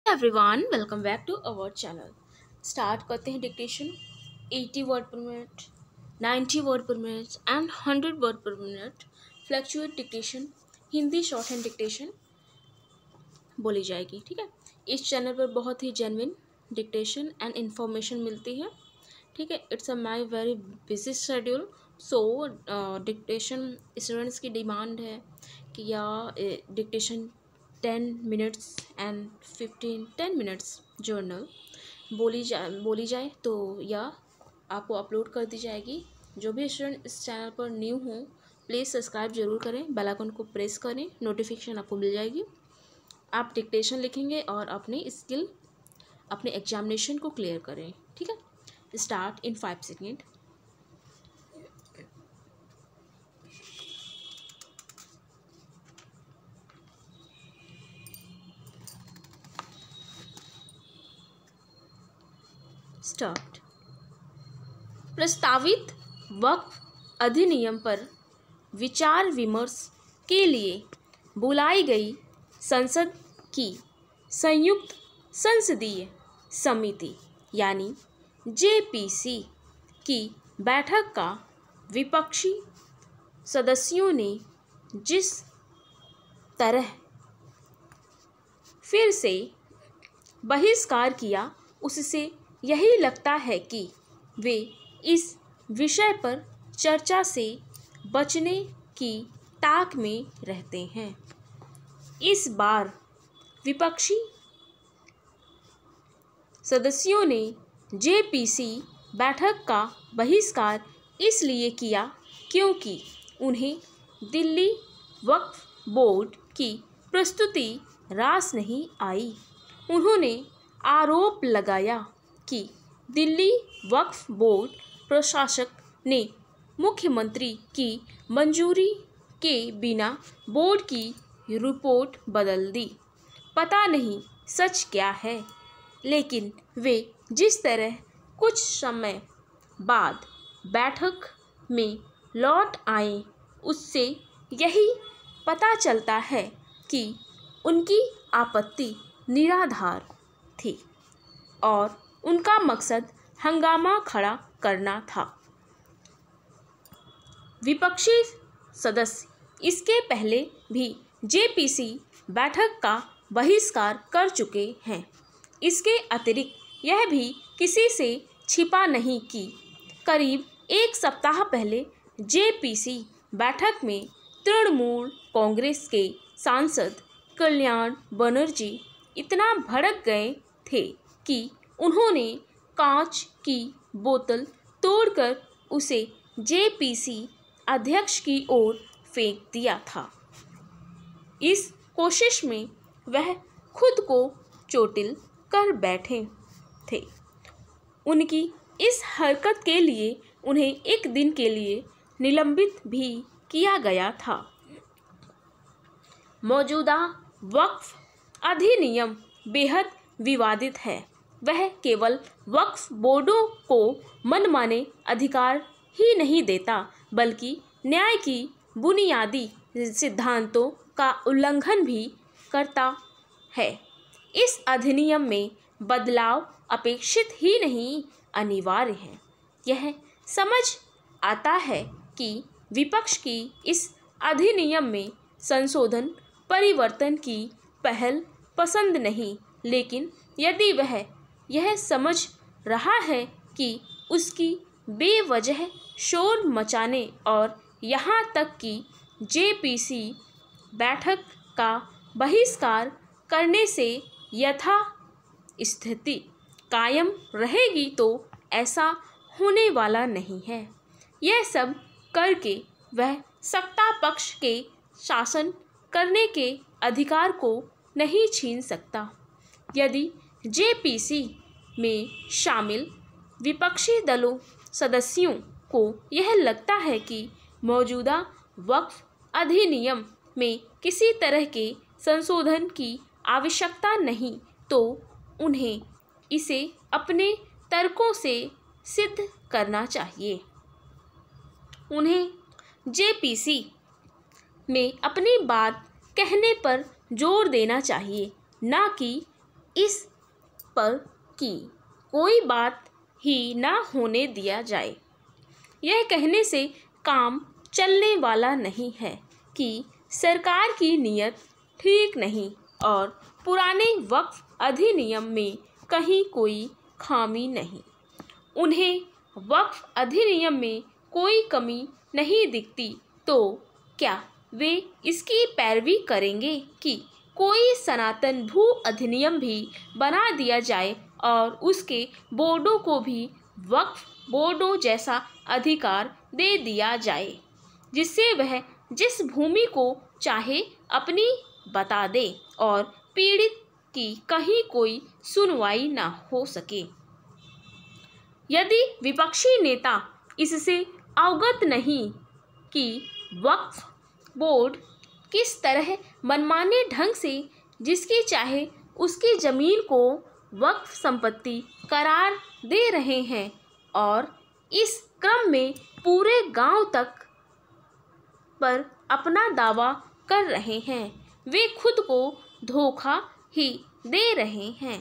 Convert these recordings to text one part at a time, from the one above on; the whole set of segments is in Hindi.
Everyone welcome back to our channel. Start करते हैं dictation. 80 word per minute, 90 word per minute and 100 word per minute fluctuate dictation, Hindi shorthand dictation बोली जाएगी। ठीक है, इस चैनल पर बहुत ही जेन्युइन डिक्टेशन एंड इन्फॉर्मेशन मिलती है। ठीक है, it's a my very busy schedule, so dictation students की डिमांड है कि या dictation 10 minutes and 10 minutes journal बोली जाए तो यह आपको अपलोड कर दी जाएगी। जो भी स्टूडेंट इस चैनल पर न्यू हों प्लीज़ सब्सक्राइब जरूर करें, बेल आइकन को प्रेस करें, नोटिफिकेशन आपको मिल जाएगी। आप डिक्टेशन लिखेंगे और अपने एग्जामिनेशन को क्लियर करें। ठीक है, स्टार्ट इन 5 सेकेंड। स्टार्ट। प्रस्तावित वक्फ अधिनियम पर विचार विमर्श के लिए बुलाई गई संसद की संयुक्त संसदीय समिति यानी जेपीसी की बैठक का विपक्षी सदस्यों ने जिस तरह फिर से बहिष्कार किया उससे यही लगता है कि वे इस विषय पर चर्चा से बचने की ताक में रहते हैं। इस बार विपक्षी सदस्यों ने जेपीसी बैठक का बहिष्कार इसलिए किया क्योंकि उन्हें दिल्ली वक्फ बोर्ड की प्रस्तुति रास नहीं आई। उन्होंने आरोप लगाया कि दिल्ली वक्फ बोर्ड प्रशासक ने मुख्यमंत्री की मंजूरी के बिना बोर्ड की रिपोर्ट बदल दी। पता नहीं सच क्या है, लेकिन वे जिस तरह कुछ समय बाद बैठक में लौट आए उससे यही पता चलता है कि उनकी आपत्ति निराधार थी और उनका मकसद हंगामा खड़ा करना था। विपक्षी सदस्य इसके पहले भी जेपीसी बैठक का बहिष्कार कर चुके हैं। इसके अतिरिक्त यह भी किसी से छिपा नहीं कि करीब एक सप्ताह पहले जेपीसी बैठक में तृणमूल कांग्रेस के सांसद कल्याण बनर्जी इतना भड़क गए थे कि उन्होंने कांच की बोतल तोड़कर उसे जेपीसी अध्यक्ष की ओर फेंक दिया था। इस कोशिश में वह खुद को चोटिल कर बैठे थे। उनकी इस हरकत के लिए उन्हें एक दिन के लिए निलंबित भी किया गया था। मौजूदा वक्फ अधिनियम बेहद विवादित है। वह केवल वक्फ बोर्डों को मनमाने अधिकार ही नहीं देता बल्कि न्याय की बुनियादी सिद्धांतों का उल्लंघन भी करता है। इस अधिनियम में बदलाव अपेक्षित ही नहीं अनिवार्य है। यह समझ आता है कि विपक्ष की इस अधिनियम में संशोधन परिवर्तन की पहल पसंद नहीं, लेकिन यदि वह यह समझ रहा है कि उसकी बेवजह शोर मचाने और यहाँ तक कि जेपीसी बैठक का बहिष्कार करने से यथास्थिति कायम रहेगी तो ऐसा होने वाला नहीं है। यह सब करके वह सत्ता पक्ष के शासन करने के अधिकार को नहीं छीन सकता। यदि जेपीसी में शामिल विपक्षी दलों सदस्यों को यह लगता है कि मौजूदा वक्फ अधिनियम में किसी तरह के संशोधन की आवश्यकता नहीं तो उन्हें इसे अपने तर्कों से सिद्ध करना चाहिए। उन्हें जेपीसी में अपनी बात कहने पर जोर देना चाहिए, न कि इस पर कि कोई बात ही ना होने दिया जाए। यह कहने से काम चलने वाला नहीं है कि सरकार की नीयत ठीक नहीं और पुराने वक्फ अधिनियम में कहीं कोई खामी नहीं। उन्हें वक्फ अधिनियम में कोई कमी नहीं दिखती तो क्या वे इसकी पैरवी करेंगे कि कोई सनातन भू अधिनियम भी बना दिया जाए और उसके बोर्डों को भी वक्फ बोर्डों जैसा अधिकार दे दिया जाए, जिससे वह जिस भूमि को चाहे अपनी बता दे और पीड़ित की कहीं कोई सुनवाई ना हो सके। यदि विपक्षी नेता इससे अवगत नहीं कि वक्फ बोर्ड किस तरह मनमाने ढंग से जिसकी चाहे उसकी ज़मीन को वक्फ संपत्ति करार दे रहे हैं और इस क्रम में पूरे गांव तक पर अपना दावा कर रहे हैं, वे खुद को धोखा ही दे रहे हैं।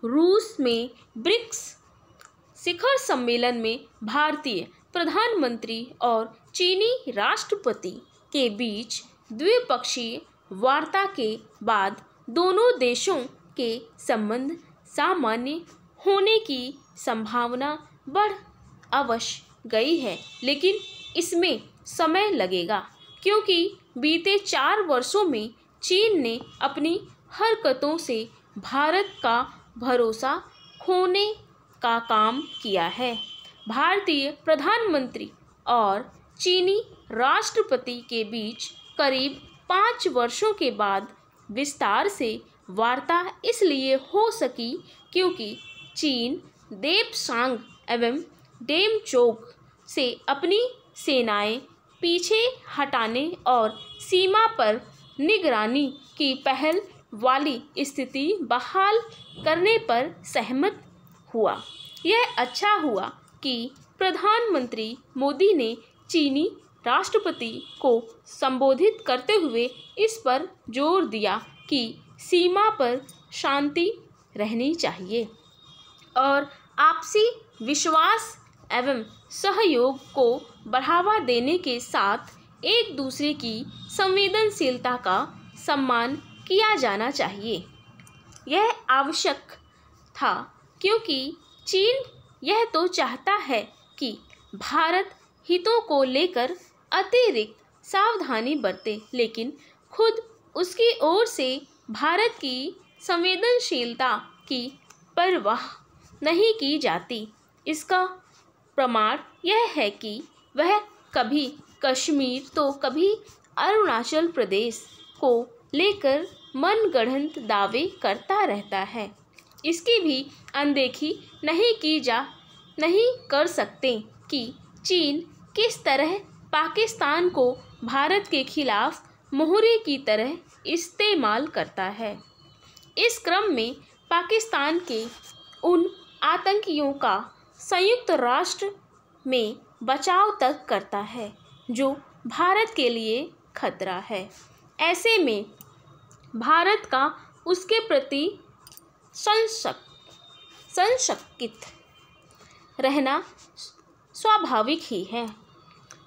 रूस में ब्रिक्स शिखर सम्मेलन में भारतीय प्रधानमंत्री और चीनी राष्ट्रपति के बीच द्विपक्षीय वार्ता के बाद दोनों देशों के संबंध सामान्य होने की संभावना बढ़ अवश्य गई है, लेकिन इसमें समय लगेगा क्योंकि बीते 4 वर्षों में चीन ने अपनी हरकतों से भारत का भरोसा खोने का काम किया है। भारतीय प्रधानमंत्री और चीनी राष्ट्रपति के बीच करीब 5 वर्षों के बाद विस्तार से वार्ता इसलिए हो सकी क्योंकि चीन देपसांग एवं डेमचोक से अपनी सेनाएं पीछे हटाने और सीमा पर निगरानी की पहल वाली स्थिति बहाल करने पर सहमत हुआ। यह अच्छा हुआ कि प्रधानमंत्री मोदी ने चीनी राष्ट्रपति को संबोधित करते हुए इस पर जोर दिया कि सीमा पर शांति रहनी चाहिए और आपसी विश्वास एवं सहयोग को बढ़ावा देने के साथ एक दूसरे की संवेदनशीलता का सम्मान किया जाना चाहिए। यह आवश्यक था क्योंकि चीन यह तो चाहता है कि भारत हितों को लेकर अतिरिक्त सावधानी बरते, लेकिन खुद उसकी ओर से भारत की संवेदनशीलता की परवाह नहीं की जाती। इसका प्रमाण यह है कि वह कभी कश्मीर तो कभी अरुणाचल प्रदेश को लेकर मनगढ़ंत दावे करता रहता है। इसकी भी अनदेखी नहीं कर सकते कि चीन किस तरह पाकिस्तान को भारत के खिलाफ मोहरे की तरह इस्तेमाल करता है। इस क्रम में पाकिस्तान के उन आतंकियों का संयुक्त राष्ट्र में बचाव तक करता है जो भारत के लिए खतरा है। ऐसे में भारत का उसके प्रति संशयित रहना स्वाभाविक ही है।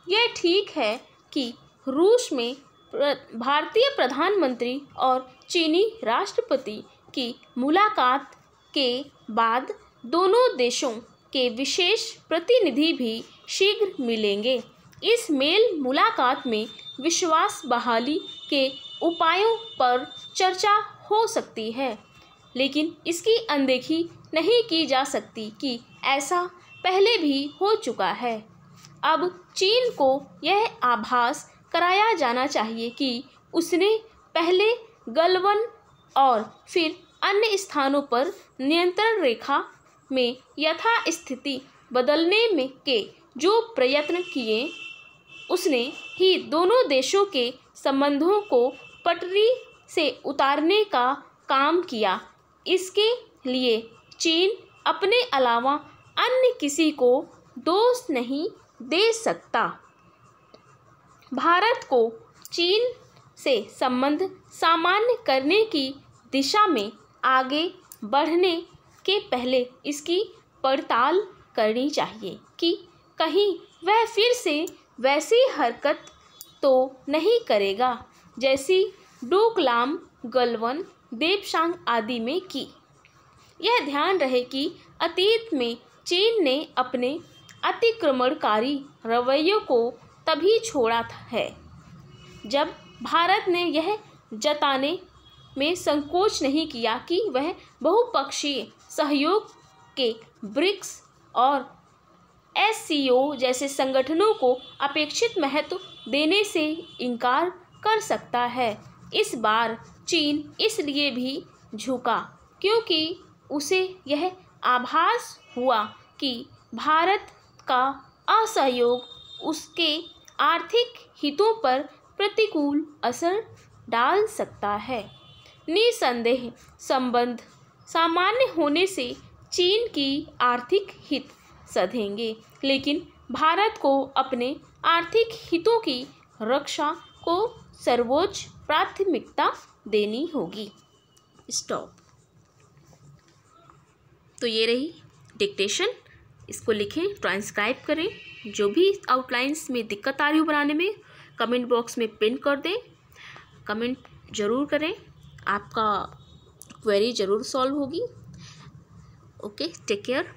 यह ठीक है कि रूस में भारतीय प्रधानमंत्री और चीनी राष्ट्रपति की मुलाकात के बाद दोनों देशों के विशेष प्रतिनिधि भी शीघ्र मिलेंगे। इस मेल मुलाकात में विश्वास बहाली के उपायों पर चर्चा हो सकती है, लेकिन इसकी अनदेखी नहीं की जा सकती कि ऐसा पहले भी हो चुका है। अब चीन को यह आभास कराया जाना चाहिए कि उसने पहले गलवान और फिर अन्य स्थानों पर नियंत्रण रेखा में यथास्थिति बदलने में के जो प्रयत्न किए, उसने ही दोनों देशों के संबंधों को पटरी से उतारने का काम किया। इसके लिए चीन अपने अलावा अन्य किसी को दोष नहीं दे सकता। भारत को चीन से संबंध सामान्य करने की दिशा में आगे बढ़ने के पहले इसकी पड़ताल करनी चाहिए कि कहीं वह फिर से वैसी हरकत तो नहीं करेगा जैसी डोकलाम, गलवान, देबसांग आदि में की। यह ध्यान रहे कि अतीत में चीन ने अपने अतिक्रमणकारी रवैये को तभी छोड़ा है जब भारत ने यह जताने में संकोच नहीं किया कि वह बहुपक्षीय सहयोग के ब्रिक्स और एससीओ जैसे संगठनों को अपेक्षित महत्व देने से इनकार कर सकता है। इस बार चीन इसलिए भी झुका क्योंकि उसे यह आभास हुआ कि भारत का असहयोग उसके आर्थिक हितों पर प्रतिकूल असर डाल सकता है। निसंदेह संबंध सामान्य होने से चीन की आर्थिक हित सधेंगे, लेकिन भारत को अपने आर्थिक हितों की रक्षा को सर्वोच्च प्राथमिकता देनी होगी। स्टॉप। तो ये रही डिक्टेशन, इसको लिखें, ट्रांसक्राइब करें। जो भी आउटलाइंस में दिक्कत आ रही हो बनाने में कमेंट बॉक्स में पिन कर दें, कमेंट ज़रूर करें, आपका क्वेरी ज़रूर सॉल्व होगी। Okay, take care.